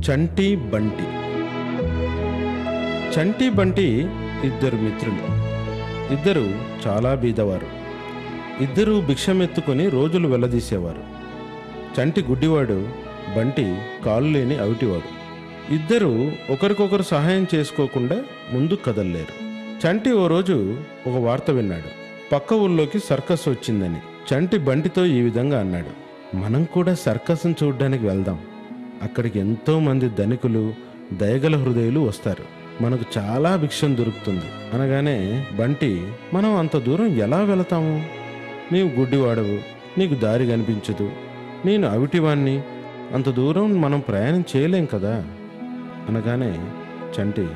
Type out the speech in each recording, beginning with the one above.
చంటి బంటి. చంటి బంటి ఇద్దరు మిత్రులు. ఇద్దరు చాలా బీదవారు. ఇద్దరూ భిక్షమెత్తుకొని రోజులు వెళ్లదీసేవారు. చంటి గుడ్డివాడు, బంటి కాలు లేని అవిటివాడు. ఇద్దరూ ఒకరికొకరు సహాయం చేసుకోకుండా ముందు కదల్లేరు. చంటి ఓ రోజు ఒక వార్త విన్నాడు. పక్క ఊళ్ళోకి సర్కస్ వచ్చిందని. చంటి బంటితో ఈ విధంగా అన్నాడు: మనం కూడా సర్కస్ను చూడ్డానికి వెళ్దాం. అక్కడికి ఎంతో మంది ధనికులు, దయగల హృదయులు వస్తారు. మనకు చాలా భిక్షం దొరుకుతుంది. అనగానే బంటి, మనం అంత దూరం ఎలా వెళతాము? నీవు గుడ్డివాడవు, నీకు దారి కనిపించదు. నేను అవిటివాణ్ణి, అంత దూరం మనం ప్రయాణం చేయలేం కదా అనగానే చంటి,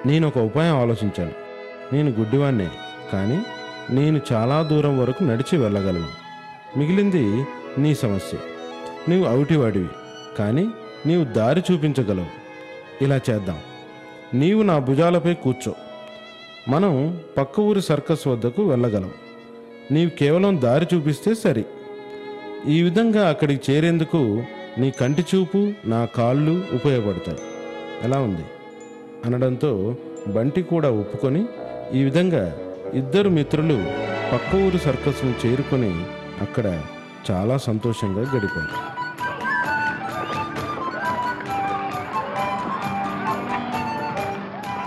నేను ఒక ఉపాయం ఆలోచించాను. నేను గుడ్డివాణ్ణే, కానీ నేను చాలా దూరం వరకు నడిచి వెళ్ళగలను. మిగిలింది నీ సమస్య. నీవు అవిటివాడివి, కానీ నీవు దారి చూపించగలవు. ఇలా చేద్దాం, నీవు నా భుజాలపై కూర్చో. మనం పక్క ఊరి సర్కస్ వద్దకు వెళ్ళగలం. నీవు కేవలం దారి చూపిస్తే సరి. ఈ విధంగా అక్కడికి చేరేందుకు నీ కంటి చూపు, నా కాళ్ళు ఉపయోగపడతాయి. ఎలా ఉంది అనడంతో బంటి కూడా ఒప్పుకొని ఈ విధంగా ఇద్దరు మిత్రులు పక్క ఊరి సర్కస్ను చేరుకొని అక్కడ చాలా సంతోషంగా గడిపారు.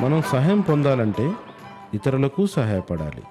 మనం సహాయం పొందాలంటే ఇతరులకు సహాయపడాలి.